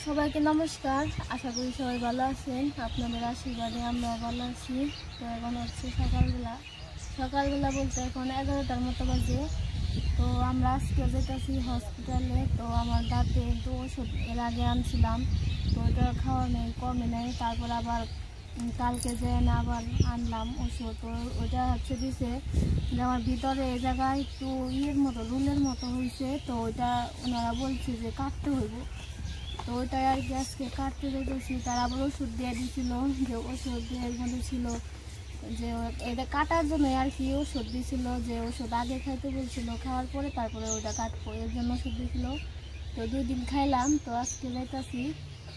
সবাইকে নমস্কার। আশা করি সবাই ভালো আছেন। আপনাদের আশীর্বাদে আমরা ভালো আছি। তো এখন হচ্ছে সকালবেলা বলতে এখন 11টার মতো বাজে। তো আমরা আজকে যেতেছি হসপিটালে। তো আমার দাঁতে একটু ওষুধ এর আগে আনছিলাম, তো ওটা খাওয়া নেই, কমে নেই। তারপর আবার কালকে যে না আবার আনলাম ওষুধ। তো ওইটা হচ্ছে দিছে যে আমার ভিতরে এই জায়গায় একটু রুলের মতো হয়েছে। তো ওইটা ওনারা বলছে যে কাটতে হইব। তো ওইটাই আর কি আজকে কাটতে যেতেছি। তারা আবার ওষুধ দিয়ে দিয়েছিল, যে ওষুধ দিয়ে এর মধ্যে ছিল যে এটা কাটার জন্য আর কি ওষুধ দিয়েছিল, যে ওষুধ আগে খাইতে বলছিল, খাওয়ার পরে তারপরে ওইটা কাটবো, এর জন্য ওষুধ দিয়েছিল। তো 2 দিন খাইলাম। তো আজকে যাইতেছি।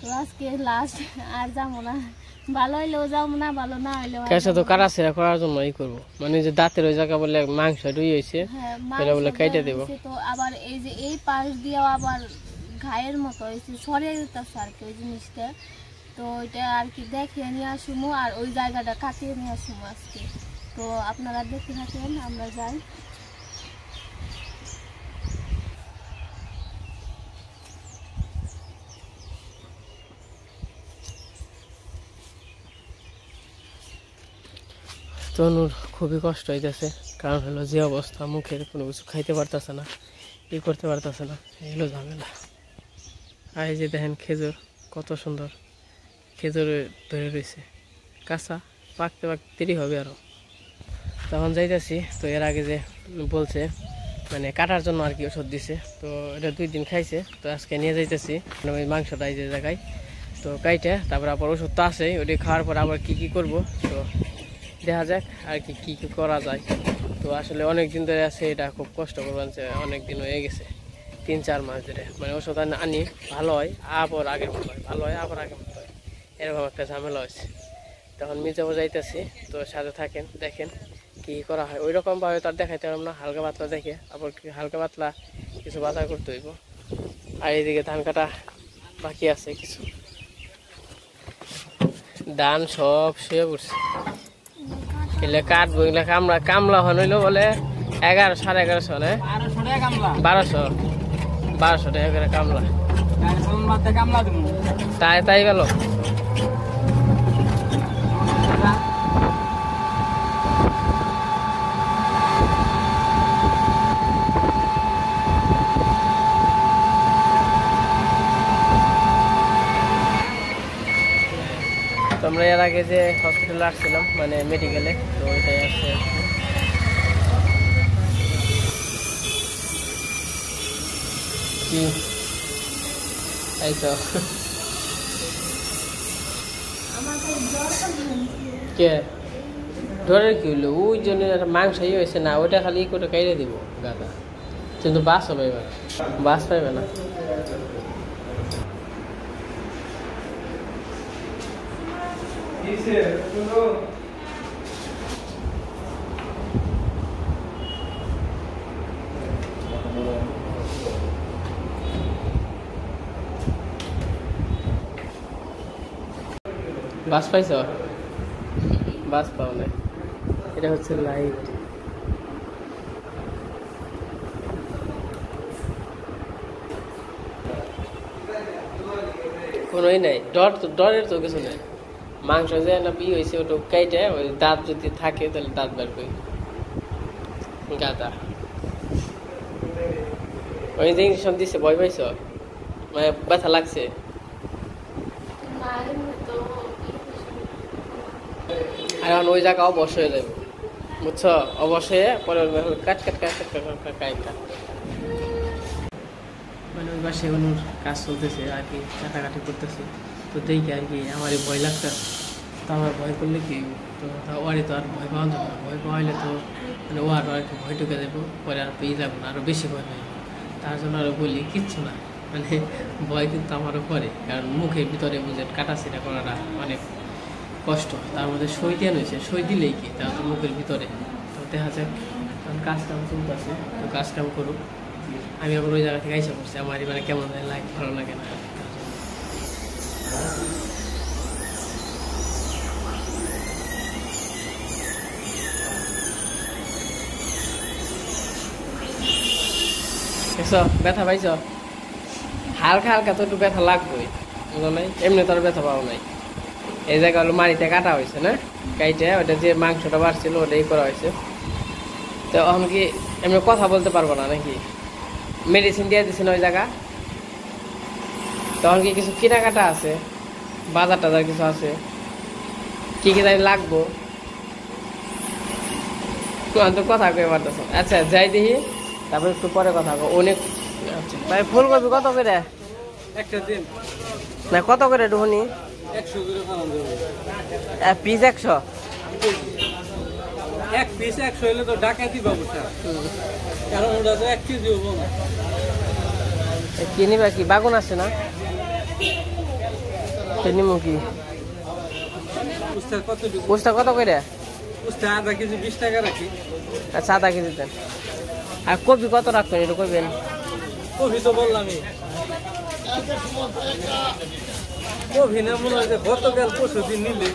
তো আজকে লাস্ট, আর যাবো না। ভালো হইলেও যাবো না, ভালো না হইলেও তো কাটাছেড়া করার জন্য করবো, মানে যে দাঁতের ওই জায়গা বলে মাংস ডুই হয়েছে, বলে কেটে দেবো। তো আবার এই যে এই পাশ দিয়েও আবার ঘায়ের মতো হয়েছে, সরে যেতেছে আর কি ওই জিনিসটা। তো ওইটা আর কি দেখিয়ে নিয়ে আসুমো, আর ওই জায়গাটা কাটিয়ে নিয়ে আসুমো আজকে। তো আপনারা দেখে থাকেন, আমরা যাই। তনুর খুবই কষ্ট হইতেছে, কারণ হলো যে অবস্থা, মুখের কোনো কিছু খাইতে পারতেছে না, ই করতে পারতেছে না, এগুলো ঝামেলা। আর এই যে দেখেন খেজুর কত সুন্দর, খেজুর ধরে রয়েছে, কাঁচা, পাকতে পাকতে দেরি হবে আরো। তখন যাইতেছি। তো এর আগে যে বলছে মানে কাটার জন্য আর কি ওষুধ দিছে, তো এটা 2 দিন খাইছে। তো আজকে নিয়ে যাইতেছি ওই মাংসটা এই যে জায়গায়, তো কাইটে তারপর আবার ওষুধ তো আছে, ওটি খাওয়ার পর আবার কি করব, তো দেখা যাক আর কি করা যায়। তো আসলে অনেক দিন ধরে আছে, এটা খুব কষ্ট করবেন, অনেক দিন হয়ে গেছে, 3-4 মাস ধরে। মানে ওষুধ আনি, ভালো হয় আবার আগের মতো হয়, ভালো হয় আবার আগের মতো হয়, এরকম একটা ঝামেলা হয়েছে। তখন মির্জাপুর যাইতেছি। তো সাথে থাকেন, দেখেন কি করা হয়। ওই রকম ভাবে তার দেখাইতে পারলাম না, হালকা পাতলা দেখে আবার হালকা পাতলা কিছু বাজার করতে হইব। আর এইদিকে ধান কাটা বাকি আছে কিছু, ধান সব শুয়ে পড়ছে, এগুলো কাটবো। এগুলো কামলা হইলো বলে 1100 সাড়ে 1100 না 1200 টাকা করে কামলা। তাই গেল। আমরা এর আগে যে হসপিটালে আসছিলাম, মানে মেডিকেলে, তো ওইটাই আসছে। কি এই তো কে ডরের কি হইলো, ওই জন্য মাংস হয়েছে না, ওইটা খালি করে কাইরে দিব গাদা, কিন্তু বাস হবে, এবার বাস পাইবে না। বাস পাইছ? বাস পাও না, এটা হচ্ছে লাইট। কোনোই নাই, ডরের তো কিছু নেই। মাংস যে না বি হয়েছে, ওটা কাইটে ওই দাঁত যদি থাকে তাহলে দাঁত বের করি গাদা। ওই যে ইঞ্জেকশন দিচ্ছে, ভয় পাইছ? মানে ব্যথা লাগছে? আর এখন ওই জায়গা অবশ হয়ে যাবে, বুঝছো? অবশ্যই পরে কাট মানে ওই পাশে এগুলোর কাজ চলতেছে আর কি, কাটাকাটি করতেছে। তো দেখি আর কি, আমারই ভয় লাগতেছে। তো আমার ভয় করলে কি, তো ওয়ারে তো আর ভয় পাওয়া যাবে না। ভয় পাওয়া হলে তো মানে ও আরও আর কি ভয় ঢুকে দেবো, পরে আর পেয়ে যাবো না, আরও বেশি ভয় পাই। তার জন্য আরও বলি কিচ্ছু না, মানে ভয় কিন্তু আমারও করে, কারণ মুখের ভিতরে বুঝে কাটাছিটা করাটা অনেক কষ্ট। তার মধ্যে সই দেন হয়েছে, সই দিলেই কি তা তো মুখের ভিতরে। তো দেখা যাক, কারণ কাজ কাম চলতেছে, তো কাজ কাম করুক। আমি আবার ওই জায়গা থেকে আইসা করছি, আমার মানে কেমন লাগে, ভালো লাগে না। ব্যথা পাইছ? হালকা হালকা তো একটু ব্যথা লাগবে। বুঝো নাই, এমনি তোর ব্যথা পাও নাই। এই জায়গা হলো মাড়িতে কাটা হয়েছে না, কাইটে ওটা যে মাংসটা বাড়ছিল ওটাই করা হয়েছে। তো এখন কি এমনি কথা বলতে পারবো না নাকি? মেডিসিন দিয়ে দিচ্ছে না ওই জায়গা। তখন কি কিছু কেনাকাটা আছে, বাজার টাজার কিছু আছে, কি কি জানি লাগবো, তো কথা কয়ে পারতেছ। আচ্ছা যাই দেখি, তারপর একটু পরে কথা কো। অনেক আচ্ছা ভাই, ফুলকপি কত করে একটা দিন না, কত করে ডুহনি? 100 করে খাওয়ান দেবো। পিস 100? এক পিস 100 হলে তো ডাকাতি পাবো স্যার, কারণ ওটা তো 1 কেজি হবো না। কি নিবা, কি বাগুন আছে না? নিমু কি উস্তা কত দিবো? উস্তা কত করে? উস্তা আধা কেজি 20 টাকা রাখি। আচ্ছা আধা কেজি দেন। আর কপি কত রাখবেন একটু কইবেন? কফি তো বললামই, কফি না মনে হয় যে গতকাল পরশু দিন নিলে।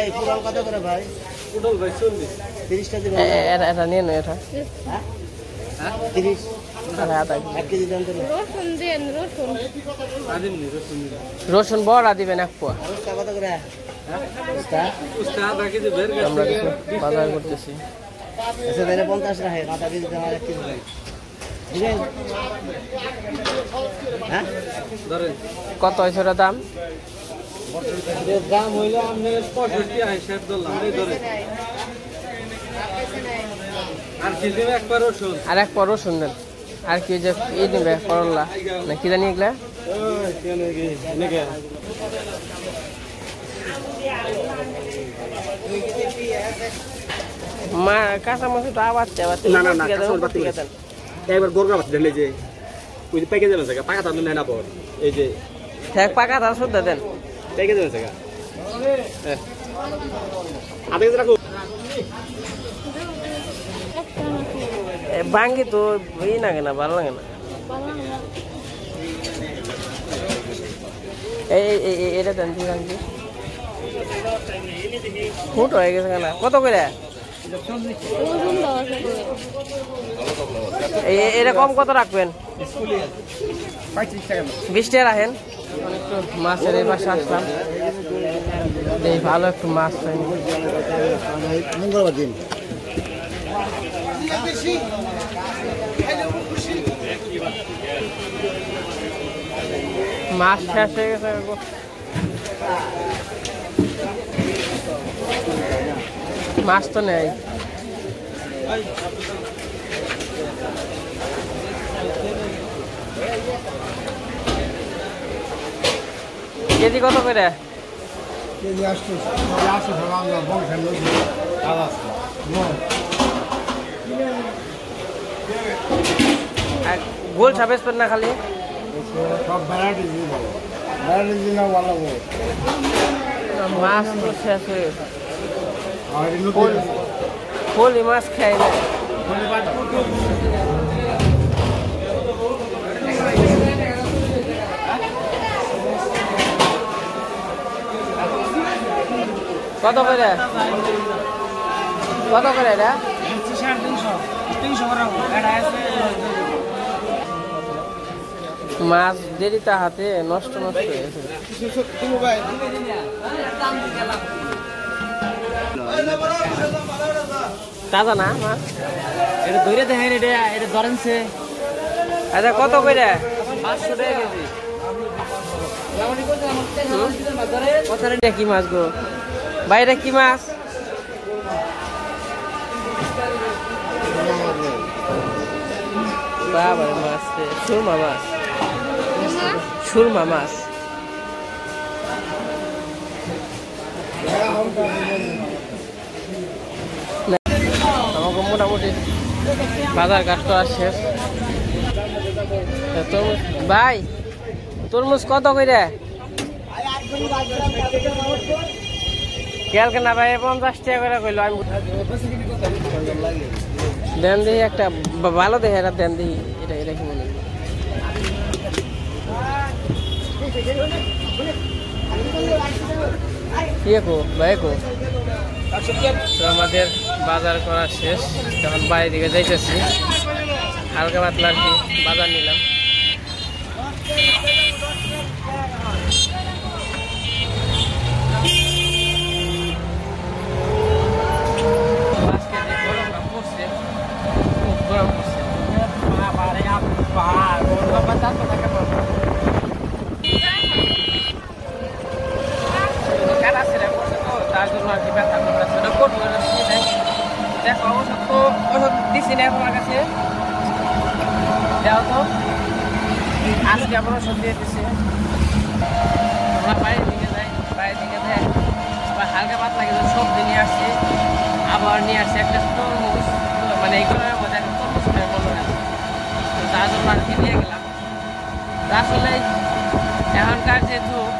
এই পুরাল কত করে ভাই? পুটল ভাই 40। 30 টা দিবেন? এটা নিয়ে নো, এটা 30 আধা কেজি। 1 কেজি দাম দিলে। রসুন দেন, রসুন। আদিন নি রসুন দিন। রসুন বড়া দিবেন 1 পোয়া। উস্তা কত করে? উস্তা উস্তা আধা কেজি বের আমরা গেছে। কিছু বাজার করতেছি। আচ্ছা তাহলে 50 রাখে, আধা কেজি দাম 1 কেজি দিবেন। দিবেন? হ্যাঁ ধরেন কত হয়েছে ওটার দাম? এর দাম হইলো আপনি 65 60 ধরলাম, এই ধরেন। আর কি দিবে একবার রসুন। আর 1 পোয়া রসুন দেন। আর কি যে এই দিবে করলা না কি জানি এগুলা? ওই কেন কি নাকি মা কাঁচা মাছ তো আবার না না না কাঁচামাল বাদ করে একবার গোরগা বাদ ঢেলে যে ওই যে পেকে যাবে জায়গা পাকা তার না পর এই যে ঠেক পাকা তার শুদ্ধ দেন। পেকে যাবে জায়গা আধা কেজি রাখো। ভাঙ্গি তো এই লাগে না, ভালো লাগে না। এটা দেন ভাঙ্গি ফুট হয়ে গেছে কেনা। কত করে? রসুন দেওয়া আছে করে। এরকম কত রাখবেন? 25 টাকা 20 টাকা রাখেন। একটু মাছের এই পাশে আসলাম, এই ভালো একটু মাছ পাইনি। মঙ্গলবার দিন মাছ শেষ হয়ে গেছে। মাছ তো নেই। কেজি কত করে? কেজি 800 টাকা আমরা বংশের লোক কাজ আছে। আর গোল ছাবেস পেন না খালি সব ভ্যারাইটি দিয়ে ভালো, ভ্যারাইটি দিয়ে না ভালো হবে। মাছ তো শেষ হয়ে গেছে। আর এই নতুন ফলি মাছ খাই না। কত করে? কত করে এটা? 350 মাছ দেরিতে হাতে নষ্ট নষ্ট হয়ে গেছে। তাজা না মাছ? এটা ধরে দেখেন, এটা ধরেনছে আচ্ছা কত করে? 500 টাকা কেজি। এটা কি মাছ গো ভাই? এটা কি মাছ? বাবা মাছ, সুরমা মাছ, সুরমা মাছ। আমাকে মোটামুটি বাজার ঘাট করা শেষ। তরমুজ ভাই, তরমুজ কত করে? কালকে না ভাই 50 টাকা করে কইলো। আমি দেন দিই একটা ভালো দেখে, এটা দেন দিই। এটা এটা কি মনে কো ভাই কো? তো আমাদের বাজার করা শেষ, তখন বাইরে দিকে যাইতেছি। হালকা পাতলা আর কি বাজার নিলাম। দেখো ওষুধ তো ওষুধ দিচ্ছি না তোমার কাছে দেওয়া তো আজকে আবার ওষুধ দিয়ে দিচ্ছে তোমরা বাইরের দিকে যাই বাইরের দিকে যাই আবার হালকা পাতলা কিছু সবজি নিয়ে আসছি আবার নিয়ে আসছি একটা তরমুজ মানে এইগুলোর মধ্যে একটা তরমুজ খেয়ে মনে হয় তো তার জন্য আর কি নিয়ে গেলাম আসলে এখনকার যে যুগ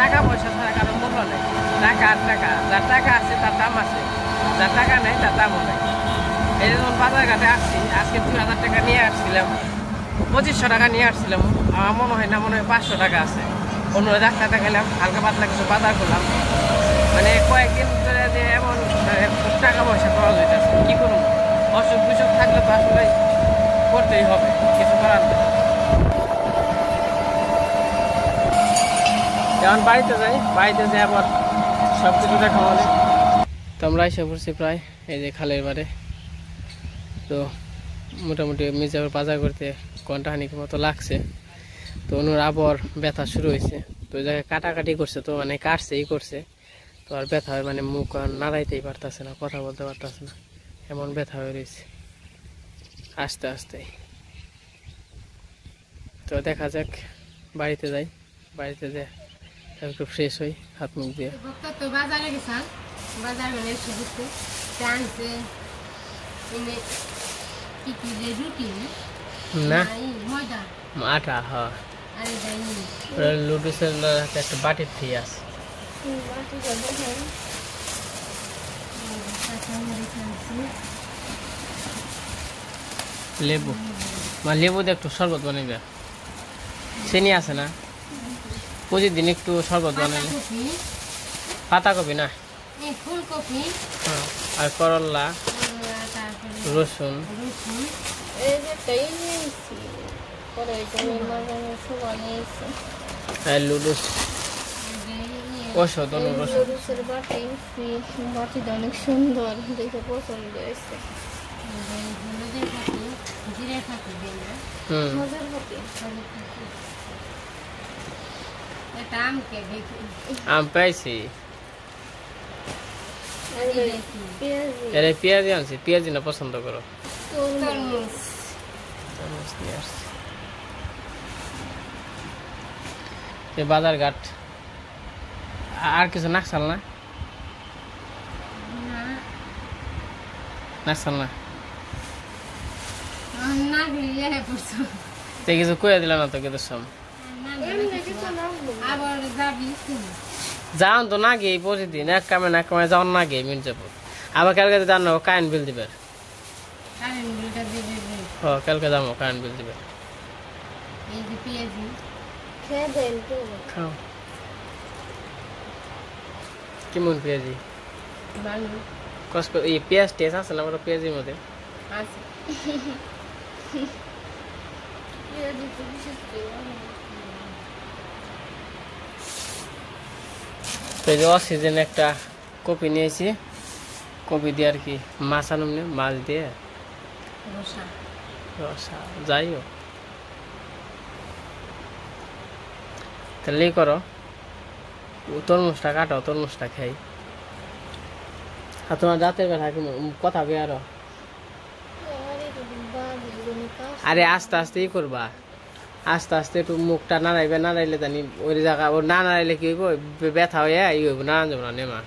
টাকা পয়সা ছাড়া কারো মূল্য নেই টাকা আর টাকা যার টাকা আছে তার দাম আছে যার টাকা নেই তার দামও নেই এই যেমন বাজারঘাটে আসছি আজকে 2000 টাকা নিয়ে আসছিলাম 2500 টাকা নিয়ে আসছিলাম আমার মনে হয় না মনে হয় 500 টাকা আছে অন্য ডাক্তার দেখালাম হালকা পাতলা কিছু বাজার করলাম মানে কয়েকদিন ধরে যে এমন খুব টাকা পয়সা খরচ হইতেছে কী করবো অসুখ বিসুখ থাকলে তো আসলে করতেই হবে কিছু করার নেই এখন বাড়িতে যাই বাড়িতে যাই আবার সব কিছু দেখা বলে তো আমরা এসে পড়ছি প্রায় এই যে খালের বারে তো মোটামুটি মির্জাপুর বাজার করতে ঘন্টাখানিক মতো লাগছে তো ওনার আবার ব্যথা শুরু হয়েছে তো ওই জায়গায় কাটাকাটি করছে তো মানে কাটছেই করছে তো আর ব্যথা হয় মানে মুখ আর নাড়াইতেই পারতেছে না কথা বলতে পারতেছে না এমন ব্যথা হয়ে রয়েছে আস্তে আস্তে তো দেখা যাক বাড়িতে যাই বাড়িতে যাই একটু ফ্রেশ হই হাত মুখ দিয়ে তো বাজারে গেছাম বাজার মানে শুধু আনছে কি কি যে রুটি না ময়দা আটা হ্যাঁ আরে যাইনি লুডুসের একটা বাটির ফ্রি আছে লেবু লেবু দিয়ে একটু শরবত বানাইবে চিনি আছে না প্রতিদিন একটু শরবত বানাইলে পাতাকপি না ফুলকপি হ্যাঁ আর করলা তারপরে রসুন রসুন এই যে তাই নিয়েছি পরে এটা নির্মাণের সময় নিয়েছি আর লুডুস ওষুধ রসুন লুডুসের বাটি বাটিটা অনেক সুন্দর দেখে পছন্দ হয়েছে হলুদের থাকে জিরে থাকে মজার বাটি এটা আমকে দেখি আম পাইছি পেঁয়াজি এর পেঁয়াজি আনছি পেঁয়াজি না পছন্দ করো তরমুজ তরমুজ নিয়ে আসছি এই বাজার ঘাট আর কিছু নাকসাল না নাকসাল না না গিয়ে পড়ছো তো কিছু কয়ে দিল না তো কিন্তু সব আবার যাবি যাওন তো না গিয়ে প্রতিদিন এক কামে যাওয়ান না গিয়ে মির্জাপুর আবার কালকে জান না কারেন্ট বিল দিবে কারেন্ট বিলটা দিবে হ কালকে যাবো কারেন্ট বিল দিবে এই যে পেঁয়াজি খেয়ে দেন তো খাও কেমন পেঁয়াজি ভালো কষ্ট এই পেঁয়াজ টেস্ট আছে না আমার পেঁয়াজির মধ্যে আছে পেঁয়াজি তো বিশেষ করে তো এই যে অক্সিজেন একটা কপি নিয়েছি কপি দিয়ে আর কি মাছ আনুন মাছ দিয়ে রসা রসা যাইও তাহলে করো তরমুজটা কাটো তরমুজটা খাই আর তোমার রাতের বেলা কথা কে আরো আরে আস্তে আস্তে করবা আস্তে আস্তে একটু মুখটা নাড়াইবে নাড়াইলে জানি ওই জায়গা ওর না নাড়াইলে কি হইব ব্যথা হয়ে ই হইব নাড়ান যাবো না নেমা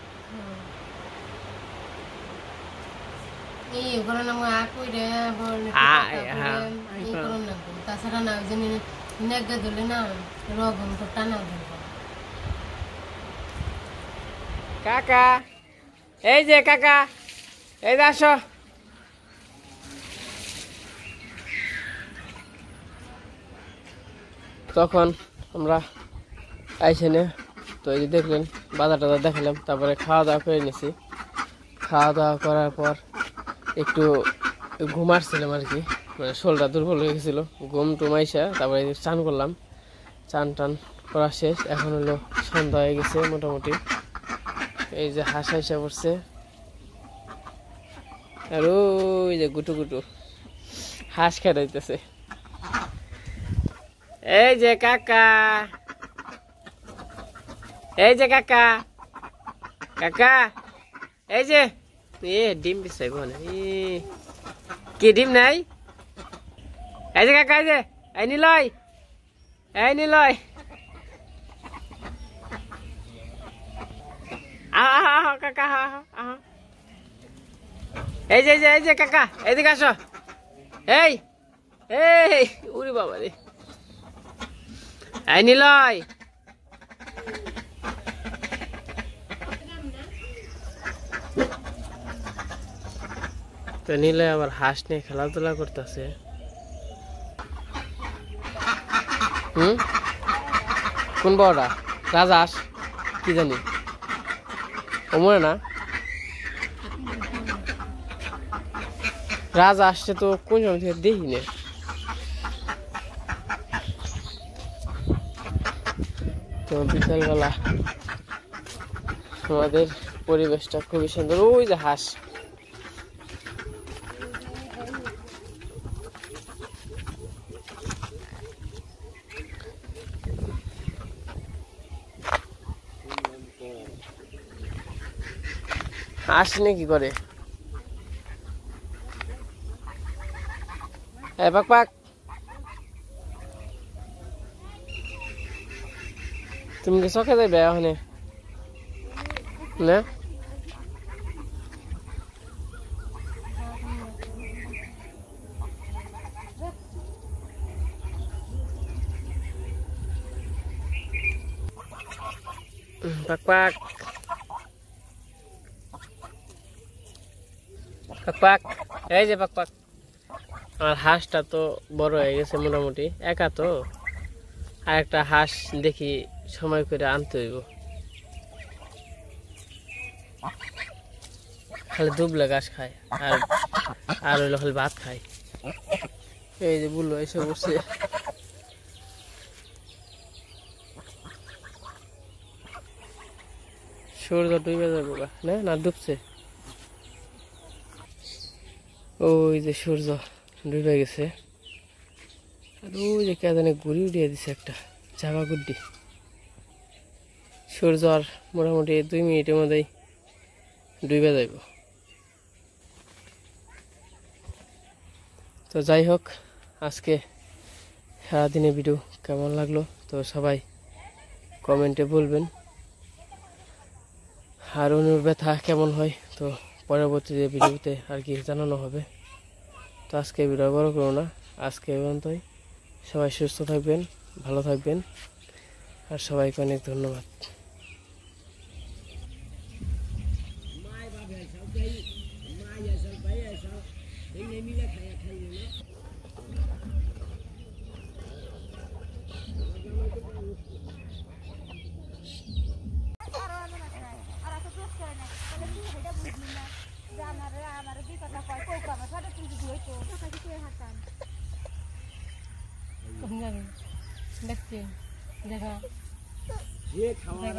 এই ওখানে না কইরে আবার এই করুন না তাছাড়া না ওই জন্য নেগা দিলে না রগম তো টানা দেব কাকা এই যে কাকা এই যে আসো তখন আমরা আইসে নে তো এই যে দেখলেন বাজার টাজার দেখালাম তারপরে খাওয়া দাওয়া করে নিছি খাওয়া দাওয়া করার পর একটু ঘুমাচ্ছিলাম আর কি মানে শরীরটা দুর্বল হয়ে গেছিলো ঘুম টুমাইসা তারপরে চান করলাম চান টান করা শেষ এখন হলো সন্ধ্যা হয়ে গেছে মোটামুটি এই যে হাঁস হাইসা পড়ছে আর ওই যে গুটু গুটু হাঁস খেলাইতেছে এই যে কাকা এই যে কাকা কাকা এই যে এ ডিম বিছাই বনে কি ডিম নাই এই যে কাকা এই যে এই নিলয় আহা কাকা আহা এই যে কাকা এদিকে আসো এই উরি বাবা রে এই নিলয় তো নিলয় আবার হাঁস নিয়ে খেলাধুলা করতেছে কোন বড়টা রাজহাঁস কি জানি ওমরে না রাজহাঁসটা তো কোন সময় থেকে দেখি না তো বিকালবেলা আমাদের পরিবেশটা খুবই সুন্দর ওই যে হাঁস আসলে কি করে পাক তুমি কি চকে যাইবে ওখানে না পাক এই যে পাক আমার হাঁসটা তো বড় হয়ে গেছে মোটামুটি একা তো আর একটা হাঁস দেখি সময় করে আনতে হইব খালি দুবলে ঘাস খায় আর হইলো খালি ভাত খায় এই যে বললো এসে বসে সূর্য ডুবে যাবো না ডুবছে ওই যে সূর্য ডুবে গেছে আর ওই যে কে জানে গুড়ি উড়িয়ে দিছে একটা চাপা গুড্ডি সূর্য আর মোটামুটি 2 মিনিটের মধ্যেই ডুবে যাইব তো যাই হোক আজকে সারাদিনে ভিডিও কেমন লাগলো তো সবাই কমেন্টে বলবেন আর অনুর ব্যথা কেমন হয় তো পরবর্তীতে ভিডিওতে আর কি জানানো হবে তো আজকে ভিডিও বড় করো না আজকে পর্যন্তই সবাই সুস্থ থাকবেন ভালো থাকবেন আর সবাইকে অনেক ধন্যবাদ দেখছি দেখা ये खावा